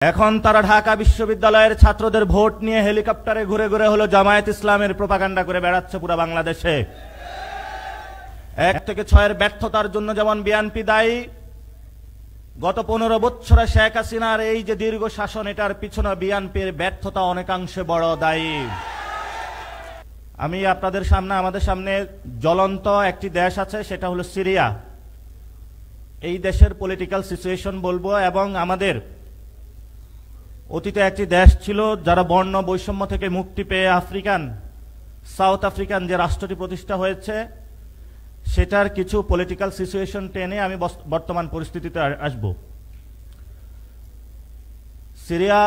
এখন তারা ঢাকা বিশ্ববিদ্যালয়ের ছাত্রদের ভোট নিয়ে হেলিকপ্টারে ঘুরে ঘুরে হলো জামায়াত ইসলামের প্রোপাগান্ডা করে বেড়াচ্ছে পুরো বাংলাদেশে। 1 থেকে 6 এর ব্যর্থতার জন্য যেমন বিএনপি দায়ী, গত 15 বছরে শেখ হাসিনার এই যে দীর্ঘ শাসন, এটার পিছনে বিএনপির ব্যর্থতা অনেকাংশে বড় দায়ী। আমি আপনাদের সামনে, আমাদের সামনে জ্বলন্ত একটি দেশ আছে, সেটা হলো সিরিয়া। এই দেশের পলিটিক্যাল সিচুয়েশন বলবো, এবং আমাদের অতীতে একটি দেশ ছিল যারা বর্ণ বৈষম্য থেকে মুক্তি পেয়ে সাউথ আফ্রিকান যে রাষ্ট্রটি প্রতিষ্ঠা হয়েছে, সেটার কিছু পলিটিক্যাল সিচুয়েশন টেনে আমি বর্তমান পরিস্থিতিতে আসব। সিরিয়া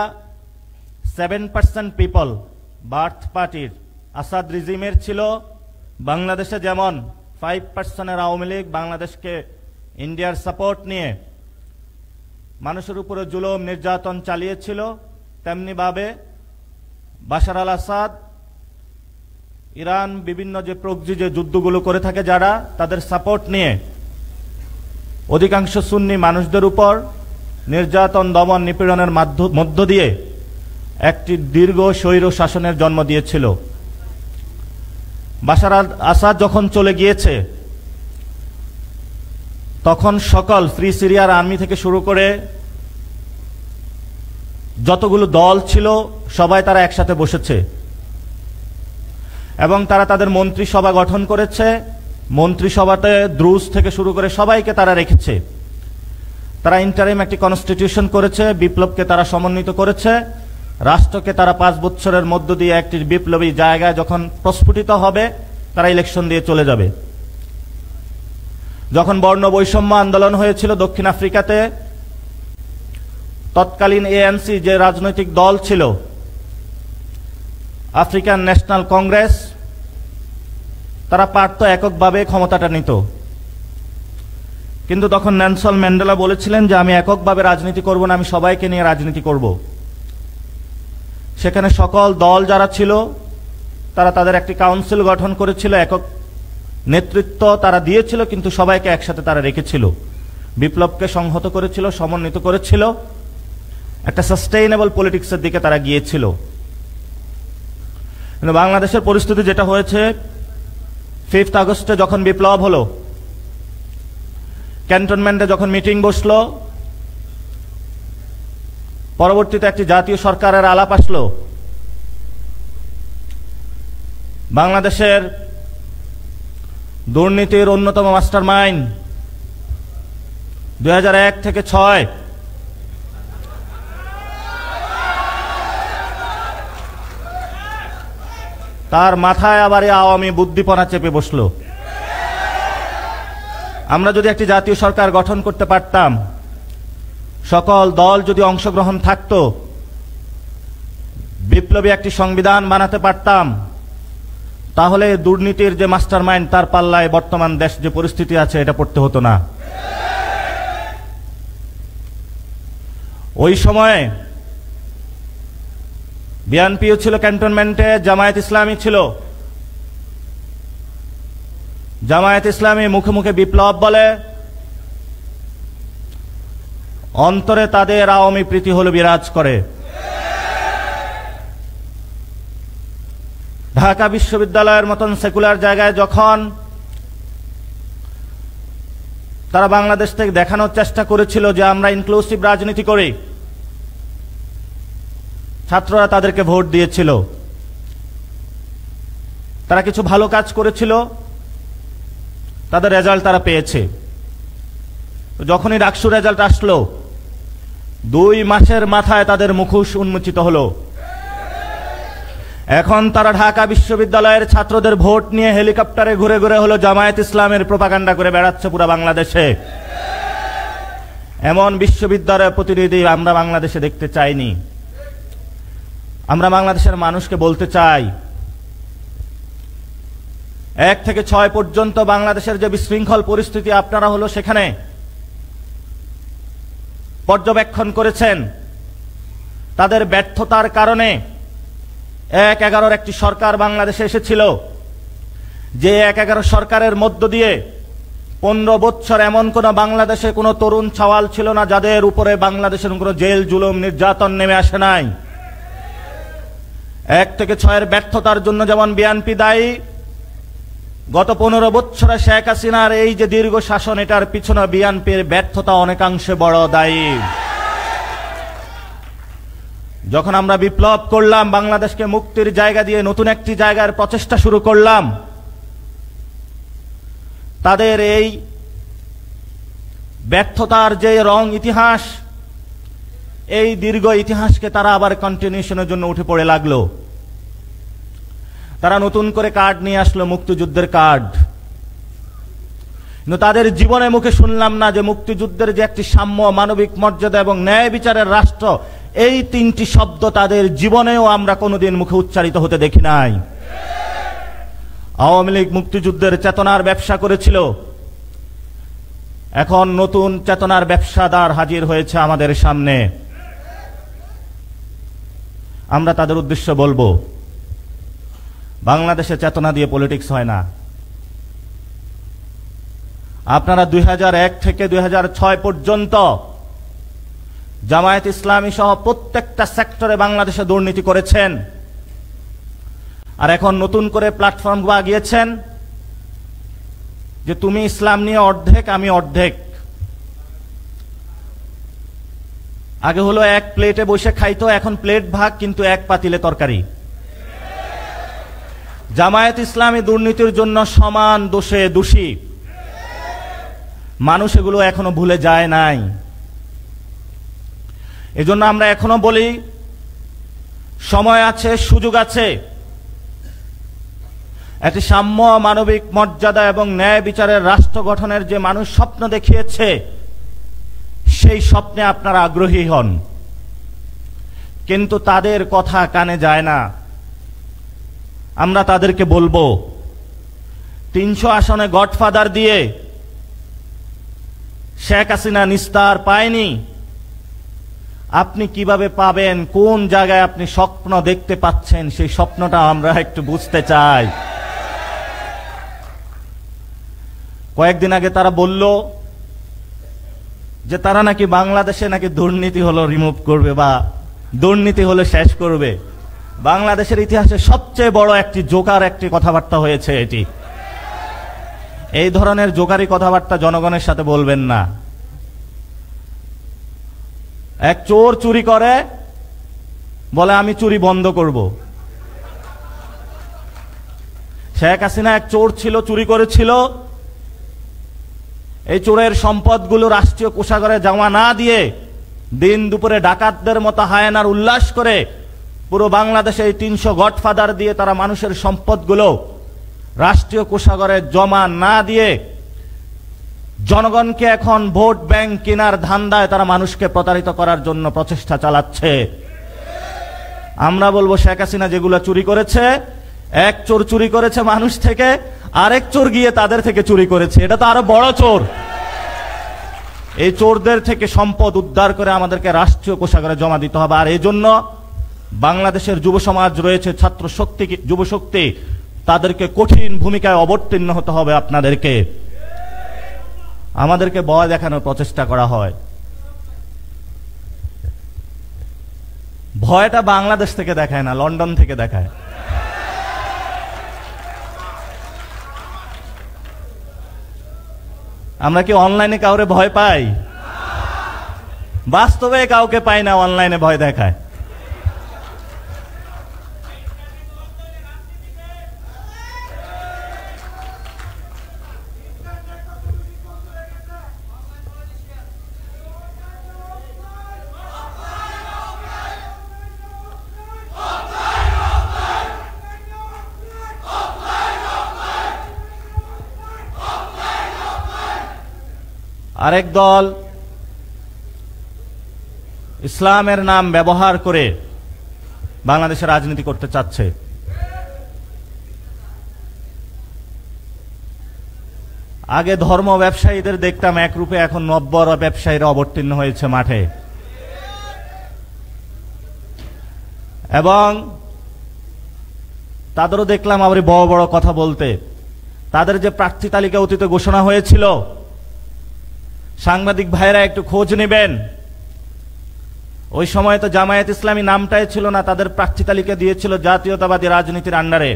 7% পিপল বার্থ পার্টির আসাদ রিজিমের ছিল। বাংলাদেশে যেমন 5% আওয়ামী লীগ বাংলাদেশকে ইন্ডিয়ার সাপোর্ট নিয়ে মানুষের উপরে জুলুম নির্যাতন চালিয়েছিল, তেমনি ভাবে বাশার আল আসাদ, ইরান বিভিন্ন যে প্রক্সি যে যুদ্ধগুলো করে থাকে যারা, তাদের সাপোর্ট নিয়ে অধিকাংশ সুন্নি মানুষদের উপর নির্যাতন, দমন, নিপীড়নের মধ্য দিয়ে একটি দীর্ঘ স্বৈর শাসনের জন্ম দিয়েছিল। বাশার আল আসাদ যখন চলে গিয়েছে, তখন সকল ফ্রি সিরিয়ার আর্মি থেকে শুরু করে যতগুলো দল ছিল সবাই তারা একসাথে বসেছে এবং তারা তাদের মন্ত্রিসভা গঠন করেছে। মন্ত্রিসভাতে দ্রুজ থেকে শুরু করে সবাইকে তারা রেখেছে। তারা ইন্টারিম একটি কনস্টিটিউশন করেছে, বিপ্লবকে তারা সমন্বিত করেছে। রাষ্ট্রকে তারা 5 বছরের মধ্য দিয়ে একটি বিপ্লবী জায়গায় যখন প্রস্ফুটিত হবে, তারা ইলেকশন দিয়ে চলে যাবে। যখন বর্ণ বৈষম্য আন্দোলন হয়েছিল দক্ষিণ আফ্রিকাতে, তৎকালীন এএনসি যে রাজনৈতিক দল ছিল, আফ্রিকান ন্যাশনাল কংগ্রেস, তারা পারত এককভাবে ক্ষমতাটা নিত। কিন্তু তখন নেলসন ম্যান্ডেলা বলেছিলেন যে আমি এককভাবে রাজনীতি করব না, আমি সবাইকে নিয়ে রাজনীতি করব। সেখানে সকল দল যারা ছিল তারা তাদের একটি কাউন্সিল গঠন করেছিল, একক নেতৃত্ব তারা দিয়েছিল, কিন্তু সবাইকে একসাথে তারা রেখেছিল, বিপ্লবকে সংহত করেছিল, সমন্বিত করেছিল, একটা সাস্টেইনেবল পলিটিক্সের দিকে তারা গিয়েছিল। কিন্তু বাংলাদেশের পরিস্থিতি যেটা হয়েছে, 5 আগস্টে যখন বিপ্লব হলো, ক্যান্টনমেন্টে যখন মিটিং বসলো, পরবর্তীতে একটি জাতীয় সরকারের আলাপ আসলো, বাংলাদেশের দুর্নীতির অন্যতম মাস্টার মাইন্ড 2001 থেকে 6 তার মাথায় আবার আওয়ামী বুদ্ধিপনা চেপে বসলো। আমরা যদি একটি জাতীয় সরকার গঠন করতে পারতাম, সকল দল যদি অংশগ্রহণ থাকতো, বিপ্লবী একটি সংবিধান বানাতে পারতাম, তাহলে দুর্নীতির যে মাস্টার মাইন্ড তার পাল্লায় বর্তমান দেশ যে পরিস্থিতি আছে এটা পড়তে হতো না। ওই সময়ে বিএনপিও ছিল ক্যান্টনমেন্টে, জামায়াত ইসলামী ছিল। জামায়াত ইসলামী মুখে মুখে বিপ্লব বলে, অন্তরে তাদের আওয়ামী প্রীতি হলো বিরাজ করে। ঢাকা বিশ্ববিদ্যালয়ের মতন সেকুলার জায়গায় যখন তারা বাংলাদেশ থেকে দেখানোর চেষ্টা করেছিল যে আমরা ইনক্লুসিভ রাজনীতি করি, ছাত্ররা তাদেরকে ভোট দিয়েছিল। তারা কিছু ভালো কাজ করেছিল, তাদের রেজাল্ট তারা পেয়েছে। যখনই ডাকসু রেজাল্ট আসলো, 2 মাসের মাথায় তাদের মুখোশ উন্মোচিত হলো। এখন তারা ঢাকা বিশ্ববিদ্যালয়ের ছাত্রদের ভোট নিয়ে হেলিকপ্টারে ঘুরে ঘুরে হলো জামায়াত ইসলামের প্রোপাগান্ডা করে বেড়াচ্ছে পুরো বাংলাদেশে। এমন বিশ্ববিদ্যালয়ের প্রতিনিধি আমরা বাংলাদেশে দেখতে চাইনি। আমরা বাংলাদেশের মানুষকে বলতে চাই, 1 থেকে 6 পর্যন্ত বাংলাদেশের যে বিশৃঙ্খল পরিস্থিতি আপনারা হলো সেখানে পর্যবেক্ষণ করেছেন। তাদের ব্যর্থতার কারণে 1-11 একটি সরকার বাংলাদেশে এসেছিল, যে 1-11 সরকারের মধ্য দিয়ে 15 বছর এমন কোন বাংলাদেশে কোনো তরুণ ছাওয়াল ছিল না যাদের উপরে বাংলাদেশের কোনো জেল জুলুম নির্যাতন নেমে আসে নাই। 1 থেকে 6 ব্যর্থতার জন্য যেমন বিএনপি দায়ী, গত 15 বছরে শেখ হাসিনার এই যে দীর্ঘ শাসন, এটার পিছনে বিএনপির ব্যর্থতা অনেকাংশে বড় দায়ী। যখন আমরা বিপ্লব করলাম, বাংলাদেশকে মুক্তির জায়গা দিয়ে নতুন একটি জায়গার প্রচেষ্টা শুরু করলাম, তাদের এই ব্যর্থতার যে রং ইতিহাস, এই দীর্ঘ ইতিহাসকে তারা আবার কন্টিনিউশনের জন্য উঠে পড়ে লাগলো। তারা নতুন করে কার্ড নিয়ে আসলো, মুক্তিযুদ্ধের কার্ড। কিন্তু তাদের জীবনে মুখে শুনলাম না যে মুক্তিযুদ্ধের যে একটি সাম্য, মানবিক মর্যাদা এবং ন্যায় বিচারের রাষ্ট্র, এই 3টি শব্দ তাদের জীবনেও আমরা কোনোদিন মুখে উচ্চারিত হতে দেখি নাই। আওয়ামী লীগ মুক্তিযুদ্ধের চেতনার ব্যবসা করেছিল, এখন নতুন চেতনার ব্যবসাদার হাজির হয়েছে আমাদের সামনে। আমরা তাদের উদ্দেশ্যে বলবো, বাংলাদেশে চেতনা দিয়ে পলিটিক্স হয় না। আপনারা 2001 থেকে 2006 পর্যন্ত জামায়াত ইসলামী সহ প্রত্যেকটা সেক্টরে বাংলাদেশে দুর্নীতি করেছেন, আর এখন নতুন করে প্ল্যাটফর্ম বাগিয়েছেন যে তুমি ইসলাম নিয়ে অর্ধেক, আমি অর্ধেক। আগে হলো এক প্লেটে বসে খাইতো, এখন প্লেট ভাগ কিন্তু এক পাতিলে তরকারি। জামায়াত ইসলামী দুর্নীতির জন্য সমান দোষে দোষী, মানুষ এগুলো এখনো ভুলে যায় নাই। এজন্য আমরা এখনো বলি, সময় আছে, সুযোগ আছে। একটি সাম্য, মানবিক মর্যাদা এবং ন্যায় বিচারের রাষ্ট্র গঠনের যে মানুষ স্বপ্ন দেখিয়েছে, সেই স্বপ্নে আপনারা আগ্রহী হন, কিন্তু তাদের কথা কানে যায় না। আমরা তাদেরকে বলবো, 300 আসনে গডফাদার দিয়ে শেখ হাসিনা নিস্তার পায়নি, আপনি কিভাবে পাবেন? কোন জায়গায় আপনি স্বপ্ন দেখতে পাচ্ছেন? সেই স্বপ্নটা আমরা একটু বুঝতে চাই। কয়েকদিন আগে তারা বলল যে তারা নাকি বাংলাদেশে নাকি দুর্নীতি হলো রিমুভ করবে বা দুর্নীতি হলে শেষ করবে। বাংলাদেশের ইতিহাসে সবচেয়ে বড় একটি জোকার একটি কথাবার্তা হয়েছে এটি। এই ধরনের জোকারি কথাবার্তা জনগণের সাথে বলবেন না। এক চোর চুরি করে, বলে আমি চুরি বন্ধ করব। শেখ হাসিনা এক চোর ছিল, চুরি করেছিল। এই চোরের সম্পদগুলো রাষ্ট্রীয় কোষাগারে জমা না দিয়ে দিন দুপুরে ডাকাতদের মতো হায়েনার উল্লাস করে পুরো বাংলাদেশে এই 300 গডফাদার দিয়ে তারা মানুষের সম্পদগুলো রাষ্ট্রীয় কোষাগারে জমা না দিয়ে জনগণকে এখন ভোট ব্যাংক কেনার ধান্দায় তারা মানুষকে প্রতারিত করার জন্য প্রচেষ্টা চালাচ্ছে। আমরা বলবো, শেখ হাসিনা যেগুলো চুরি করেছে, এক চোর চুরি করেছে মানুষ থেকে, আরেক চোর গিয়ে তাদের থেকে চুরি করেছে, এটা তো আরো বড় চোর। এই চোরদের থেকে সম্পদ উদ্ধার করে আমাদেরকে রাষ্ট্রীয় কোষাগারে জমা দিতে হবে। আর এই জন্য বাংলাদেশের যুব সমাজ রয়েছে, ছাত্র শক্তি, যুব শক্তি, তাদেরকে কঠিন ভূমিকায় অবতীর্ণ হতে হবে। আপনাদেরকে, আমাদেরকে ভয় দেখানোর প্রচেষ্টা করা হয়। ভয়টা বাংলাদেশ থেকে দেখায় না, লন্ডন থেকে দেখায়। আমরা কি অনলাইনে কাউরে ভয় পাই? বাস্তবে কাউকে পাই না, অনলাইনে ভয় দেখায়। আরেক দল ইসলামের নাম ব্যবহার করে বাংলাদেশে রাজনীতি করতে চাচ্ছে। আগে ধর্ম ব্যবসায়ীদের দেখতাম এক রূপে, এখন নব্বর ব্যবসায়ীরা অবতীর্ণ হয়েছে মাঠে, এবং তাদেরও দেখলাম আবার বড় বড় কথা বলতে। তাদের যে প্রার্থী তালিকা অতীতে ঘোষণা হয়েছিল, সাংবাদিক ভাইরা একটু খোঁজ নেবেন। ওই সময় তো জামায়াত ইসলামী নামটাই ছিল না, তাদের প্রার্থী তালিকা দিয়েছিল জাতীয়তাবাদী রাজনীতির আন্ডারে।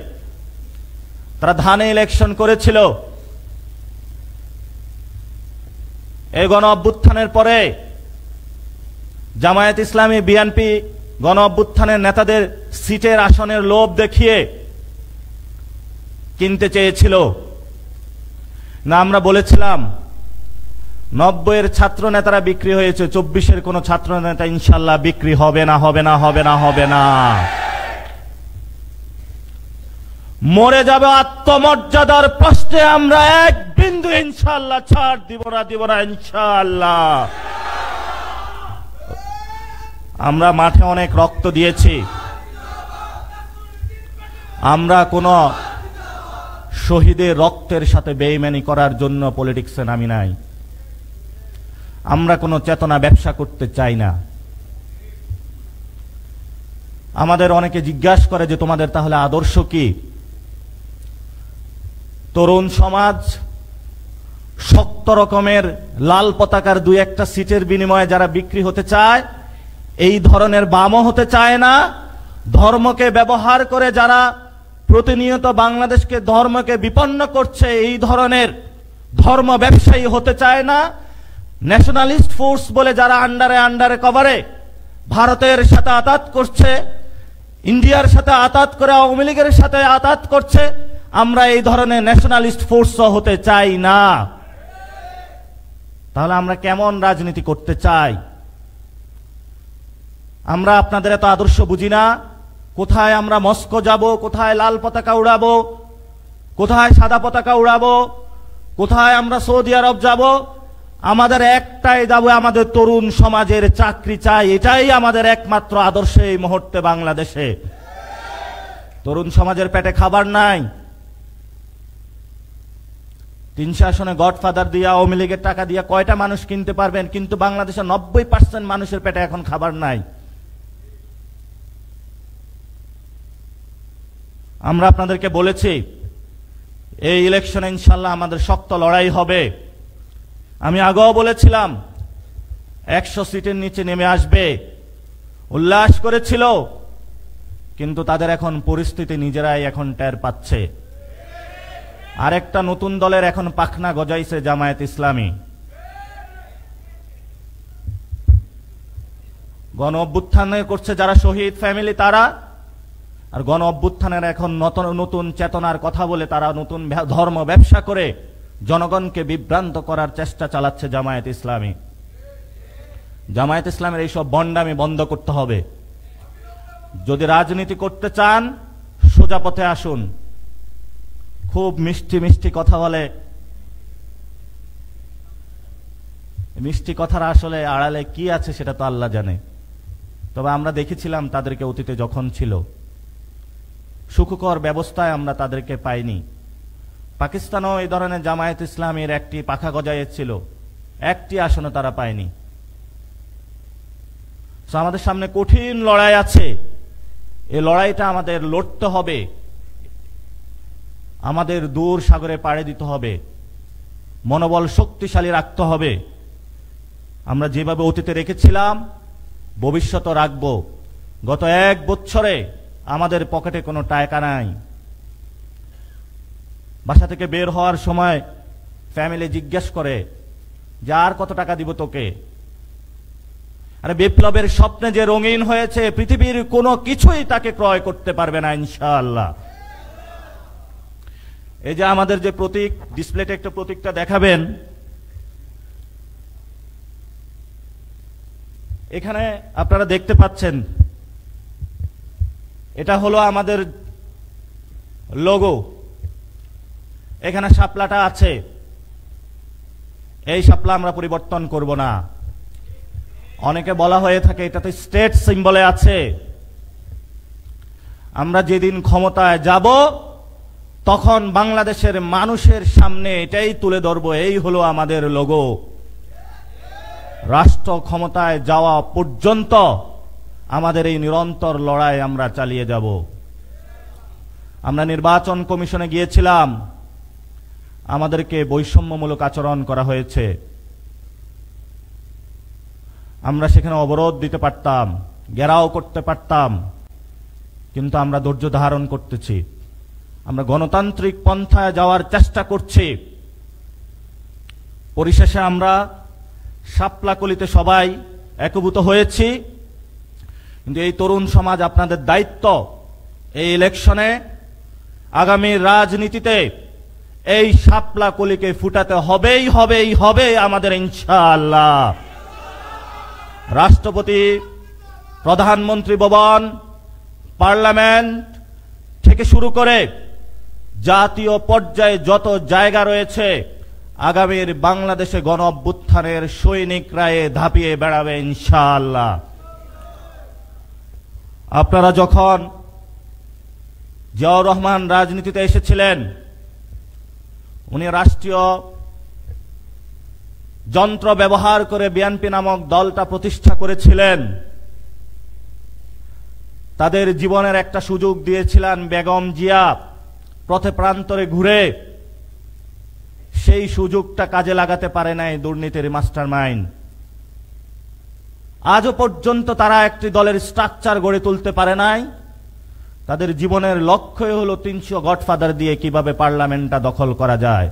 তারা ধানে ইলেকশন করেছিল। এই গণ অভ্যুত্থানের পরে জামায়াত ইসলামী বিএনপি গণ অভ্যুত্থানের নেতাদের সিটের আসনের লোভ দেখিয়ে কিনতে চেয়েছিল না। আমরা বলেছিলাম 90-এর ছাত্র নেতারা বিক্রি হয়েছে, 24-এর কোন ছাত্র নেতা ইনশাল্লাহ বিক্রি হবে না, হবে না, হবে না, হবে না। মরে যাবে আত্মমর্যাদার প্রশ্নে আমরা এক বিন্দু ইনশাল্লাহ ছাড় দিব না, দিব না ইনশাল্লাহ। আমরা মাঠে অনেক রক্ত দিয়েছি। আমরা কোন শহীদের রক্তের সাথে বেইমানি করার জন্য পলিটিক্সে নামি নাই। আমরা কোনো চেতনা ব্যবসা করতে চাই না। আমাদের অনেকে জিজ্ঞাসা করে যে তোমাদের তাহলে আদর্শ কি? তরুণ সমাজ শক্ত রকমের লাল পতাকার দুই একটা সিটের বিনিময়ে যারা বিক্রি হতে চায়, এই ধরনের বামও হতে চায় না। ধর্মকে ব্যবহার করে যারা প্রতিনিয়ত বাংলাদেশকে ধর্মকে বিপন্ন করছে, এই ধরনের ধর্ম ব্যবসায়ী হতে চায় না। ন্যাশনালিস্ট ফোর্স বলে যারা আন্ডারে কভারে ভারতের সাথে আতাত করছে, ইন্ডিয়ার সাথে আতাত করে আওয়ামী লীগের সাথে আতাত করছে, আমরা এই ধরনের ন্যাশনালিস্ট ফোর্স হতে চাই না। তাহলে আমরা কেমন রাজনীতি করতে চাই? আমরা আপনাদের এত আদর্শ বুঝি না। কোথায় আমরা মস্কো যাব, কোথায় লাল পতাকা উড়াবো, কোথায় সাদা পতাকা উড়াবো, কোথায় আমরা সৌদি আরব যাব? আমাদের একটাই দাবি, আমাদের তরুণ সমাজের চাকরি চাই। এটাই আমাদের একমাত্র আদর্শ এই মুহূর্তে বাংলাদেশে। তরুণ সমাজের পেটে খাবার নাই। 300 আসনে গডফাদার দিয়ে আওয়ামী লীগের টাকা দিয়ে কয়টা মানুষ কিনতে পারবেন? কিন্তু বাংলাদেশের 90% মানুষের পেটে এখন খাবার নাই। আমরা আপনাদেরকে বলেছি এই ইলেকশনে ইনশাল্লাহ আমাদের শক্ত লড়াই হবে। আমি আগেও বলেছিলাম 100 সিটের নিচে নেমে আসবে, উল্লাস করেছিল। কিন্তু তাদের এখন পরিস্থিতি নিজেরাই এখন টের পাচ্ছে। আরেকটা নতুন দলের এখন পাখনা গজাইছে, জামায়াত ইসলামী। গণ অভ্যুত্থানে করছে যারা শহীদ ফ্যামিলি তারা, আর গণ অভ্যুত্থানের এখন নতুন চেতনার কথা বলে তারা নতুন ধর্ম ব্যবসা করে জনগণকে বিভ্রান্ত করার চেষ্টা চালাচ্ছে জামায়াত ইসলামী। জামায়াত ইসলামের এইসব বন্ডামি বন্ধ করতে হবে। যদি রাজনীতি করতে চান সোজা পথে আসুন। খুব মিষ্টি মিষ্টি কথা বলে, মিষ্টি কথার আসলে আড়ালে কি আছে সেটা তো আল্লাহ জানে। তবে আমরা দেখেছিলাম তাদেরকে অতীতে যখন ছিল, সুখকর ব্যবস্থায় আমরা তাদেরকে পাইনি। পাকিস্তানও এই ধরনের জামায়াত ইসলামীর একটি পাখা গজাইছিল, একটি আসনে তারা পায়নি। আমাদের সামনে কঠিন লড়াই আছে। এই লড়াইটা আমাদের লড়তে হবে, আমাদের দূর সাগরে পাড়ি দিতে হবে, মনোবল শক্তিশালী রাখতে হবে। আমরা যেভাবে অতীতে রেখেছিলাম ভবিষ্যতে রাখব। গত 1 বছরে আমাদের পকেটে কোনো টাকা নাই। বাসা থেকে বের হওয়ার সময় ফ্যামিলি জিজ্ঞেস করে যে আর কত টাকা দিব তোকে? আরে বিপ্লবের স্বপ্নে যে রঙিন হয়েছে, পৃথিবীর কোনো কিছুই তাকে ক্রয় করতে পারবে না ইনশাআল্লাহ। এই যে আমাদের যে প্রতীক, ডিসপ্লেতে একটা প্রতীকটা দেখাবেন, এখানে আপনারা দেখতে পাচ্ছেন, এটা হলো আমাদের লোগো। এখানে শাপলাটা আছে, এই শাপলা আমরা পরিবর্তন করব না। অনেকে বলা হয়ে থাকে এটাতে স্টেট সিম্বলে আছে। আমরা যেদিন ক্ষমতায় যাব তখন বাংলাদেশের মানুষের সামনে এটাই তুলে ধরব, এই হলো আমাদের লোগো। রাষ্ট্র ক্ষমতায় যাওয়া পর্যন্ত আমাদের এই নিরন্তর লড়াই আমরা চালিয়ে যাব। আমরা নির্বাচন কমিশনে গিয়েছিলাম, আমাদেরকে বৈষম্যমূলক আচরণ করা হয়েছে। আমরা সেখানে অবরোধ দিতে পারতাম, ঘেরাও করতে পারতাম, কিন্তু আমরা ধৈর্য ধারণ করতেছি। আমরা গণতান্ত্রিক পন্থায় যাওয়ার চেষ্টা করছি। পরিশেষে আমরা শাপলাকলিতে সবাই একীভূত হয়েছি, কিন্তু এই তরুণ সমাজ আপনাদের দায়িত্ব এই ইলেকশনে, আগামী রাজনীতিতে এই শাপলাকলিকে ফুটাতে হবে আমাদের ইনশাআল্লাহ। রাষ্ট্রপতি, প্রধানমন্ত্রী ভবন, পার্লামেন্ট থেকে শুরু করে জাতীয় পর্যায়ে যত জায়গা রয়েছে, আগামীর বাংলাদেশে গণ অভ্যুত্থানের সৈনিকরা ধাপিয়ে বেড়াবে ইনশাআল্লাহ। আপনারা যখন জিয়াউর রহমান রাজনীতিতে এসেছিলেন, উনি রাষ্ট্রীয় যন্ত্র ব্যবহার করে বিএনপি নামক দলটা প্রতিষ্ঠা করেছিলেন। তাদের জীবনের একটা সুযোগ দিয়েছিলেন বেগম জিয়া, পথে প্রান্তরে ঘুরে। সেই সুযোগটা কাজে লাগাতে পারে নাই দুর্নীতির মাস্টারমাইন্ড। আজও পর্যন্ত তারা একটি দলের স্ট্রাকচার গড়ে তুলতে পারে নাই। তাদের জীবনের লক্ষ্যই হলো ৩০০ গডফাদার দিয়ে কিভাবে পার্লামেন্টটা দখল করা যায়।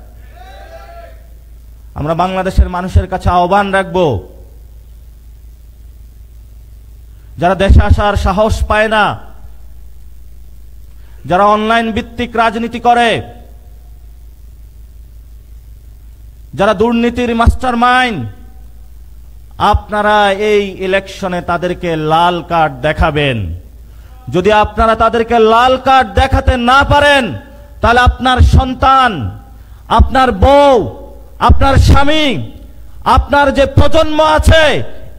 আমরা বাংলাদেশের মানুষের কাছে আহ্বান রাখব, যারা দেশে আসার সাহস পায় না, যারা অনলাইন ভিত্তিক রাজনীতি করে, যারা দুর্নীতির মাস্টারমাইন্ড, আপনারা এই ইলেকশনে তাদেরকে লাল কার্ড দেখাবেন। যদি আপনারা তাদেরকে লাল কার্ড দেখাতে না পারেন, তাহলে আপনার সন্তান, আপনার বউ, আপনার স্বামী, আপনার যে প্রজন্ম আছে,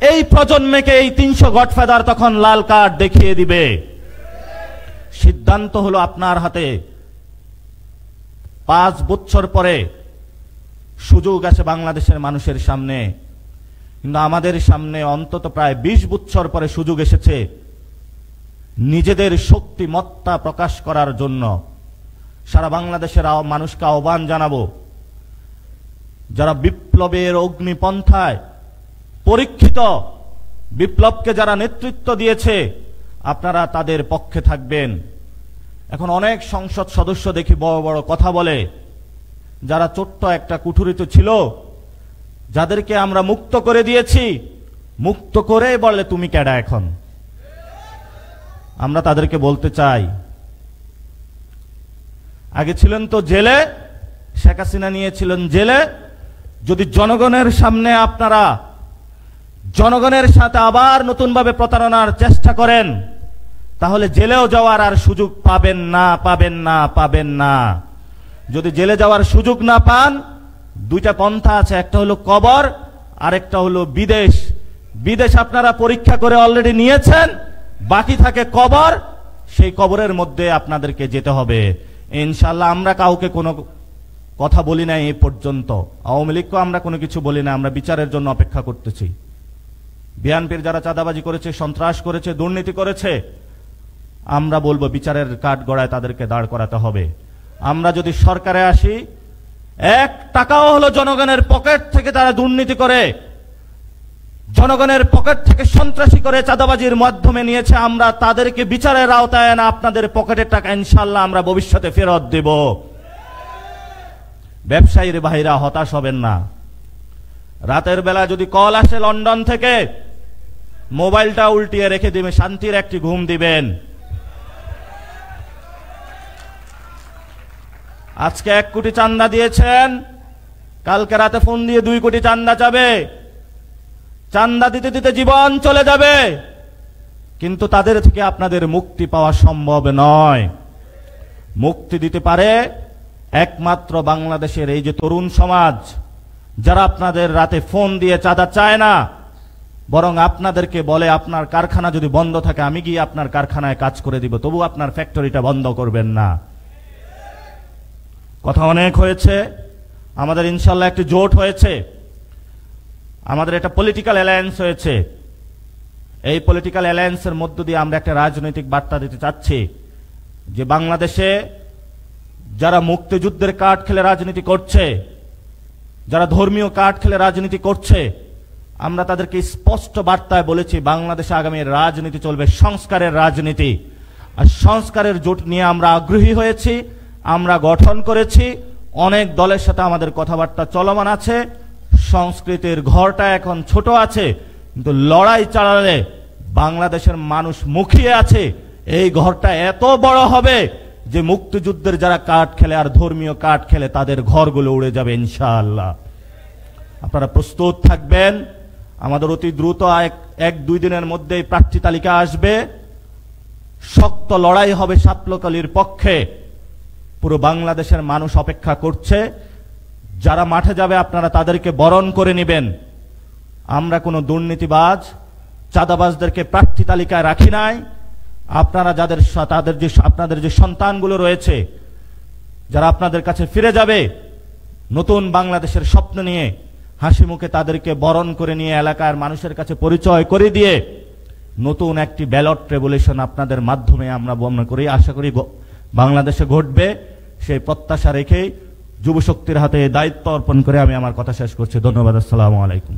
এই প্রজন্মকে এই ৩০০ গডফাদার তখন লাল কার্ড দেখিয়ে দিবে। সিদ্ধান্ত হলো আপনার হাতে। ৫ বছর পরে সুযোগ আছে বাংলাদেশের মানুষের সামনে, কিন্তু আমাদের সামনে অন্তত প্রায় ২০ বছর পরে সুযোগ এসেছে নিজেদের শক্তিমত্তা প্রকাশ করার জন্য। সারা বাংলাদেশের মানুষকে আহ্বান জানাবো, যারা বিপ্লবের অগ্নিপন্থায় পরীক্ষিত, বিপ্লবকে যারা নেতৃত্ব দিয়েছে, আপনারা তাদের পক্ষে থাকবেন। এখন অনেক সংসদ সদস্য দেখি বড় বড় কথা বলে, যারা ছোট্ট একটা কুঠুরিতে ছিল, যাদেরকে আমরা মুক্ত করে দিয়েছি, মুক্ত করে বলে তুমি কেডা এখন। আমরা তাদেরকে বলতে চাই, আগে ছিলেন তো জেলে, শেখ হাসিনা নিয়েছিলেন জেলে। যদি জনগণের সামনে আপনারা জনগণের সাথে আবার নতুনভাবে প্রতারণার চেষ্টা করেন, তাহলে জেলেও যাওয়ার আর সুযোগ পাবেন না। যদি জেলে যাওয়ার সুযোগ না পান, দুইটা পন্থা আছে, একটা হলো কবর, আরেকটা হলো বিদেশ। বিদেশ আপনারা পরীক্ষা করে অলরেডি নিয়েছেন, বাকি থাকে কবর। সেই কবরের মধ্যে আপনাদেরকে যেতে হবে ইনশাআল্লাহ। আমরা কাউকে কোনো কথা বলি না এই পর্যন্ত, আওয়ামী লীগকে আমরা কোনো কিছু বলি না। আমরা বিচারের জন্য অপেক্ষা করতেছি। বিএনপির যারা চাঁদাবাজি করেছে, সন্ত্রাস করেছে, দুর্নীতি করেছে, আমরা বলবো বিচারের কাঠগড়ায় তাদেরকে দাঁড় করাতে হবে। আমরা যদি সরকারে আসি, ১ টাকাও হলো জনগণের পকেট থেকে তারা দুর্নীতি করে, জনগণের পকেট থেকে সন্ত্রাসী করে চাঁদাবাজির মাধ্যমে নিয়েছে, আমরা তাদেরকে বিচারের আওতায় না আপনাদের পকেটের টাকা ইনশাআল্লাহ আমরা ভবিষ্যতে ফেরত দেব। ব্যবসায়ীর ভাইরা হতাশ হবেন না। রাতের বেলা যদি কল আসে লন্ডন থেকে, মোবাইলটা উল্টিয়ে রেখে দিবেন, শান্তির একটি ঘুম দিবেন। আজকে ১ কোটি চান্দা দিয়েছেন, কালকে রাতে ফোন দিয়ে ২ কোটি চান্দা চাবে। চান্দা দিতে দিতে জীবন চলে যাবে, কিন্তু তাদের থেকে আপনাদের মুক্তি পাওয়া সম্ভব নয়। মুক্তি দিতে পারে একমাত্র বাংলাদেশের এই যে তরুণ সমাজ, যারা আপনাদের রাতে ফোন দিয়ে চাঁদা চায় না, বরং আপনাদেরকে বলে আপনার কারখানা যদি বন্ধ থাকে আমি গিয়ে আপনার কারখানায় কাজ করে দিব, তবু আপনার ফ্যাক্টরিটা বন্ধ করবেন না। কথা অনেক হয়েছে, আমাদের ইনশাআল্লাহ একটি জোট হয়েছে, আমাদের একটা পলিটিক্যাল অ্যালায়েন্স হয়েছে। এই পলিটিক্যাল অ্যালায়েন্সের মধ্য দিয়ে আমরা একটা রাজনৈতিক বার্তা দিতে চাচ্ছি যে বাংলাদেশে যারা মুক্তিযুদ্ধের কার্ড খেলে রাজনীতি করছে, যারা ধর্মীয় কার্ড খেলে রাজনীতি করছে, আমরা তাদেরকে স্পষ্ট বার্তায় বলেছি বাংলাদেশে আগামী রাজনীতি চলবে সংস্কারের রাজনীতি। আর সংস্কারের জোট নিয়ে আমরা আগ্রহী হয়েছি, আমরা গঠন করেছি, অনেক দলের সাথে আমাদের কথাবার্তা চলমান আছে। সংস্কৃতির ঘরটা এখন ছোট আছে, কিন্তু লড়াই চালালে বাংলাদেশের মানুষ মুখিয়ে আছে, এই ঘরটা এত বড় হবে যে মুক্তিযুদ্ধের যারা কার্ড খেলে আর ধর্মীয় কার্ড খেলে তাদের ঘরগুলো উড়ে যাবে ইনশাআল্লাহ। আপনারা প্রস্তুত থাকবেন। আমাদের অতি দ্রুত এক দুই দিনের মধ্যেই প্রার্থী তালিকা আসবে। শক্ত লড়াই হবে সাতলকালির পক্ষে। পুরো বাংলাদেশের মানুষ অপেক্ষা করছে। যারা মাঠে যাবে আপনারা তাদেরকে বরণ করে নেবেন। আমরা কোনো দুর্নীতিবাজ চাঁদাবাজদেরকে প্রার্থী তালিকায় রাখি নাই। আপনারা আপনাদের যে সন্তানগুলো রয়েছে, যারা আপনাদের কাছে ফিরে যাবে নতুন বাংলাদেশের স্বপ্ন নিয়ে, হাসি মুখে তাদেরকে বরণ করে নিয়ে এলাকার মানুষের কাছে পরিচয় করে দিয়ে নতুন একটি ব্যালট রেভলিউশন আপনাদের মাধ্যমে আমরা মনে করি, আশা করি বাংলাদেশে ঘটবে। সেই প্রত্যাশা রেখেই যুবশক্তির হাতে দায়িত্ব অর্পণ করে আমি আমার কথা শেষ করছি। ধন্যবাদ। আসসালামু আলাইকুম।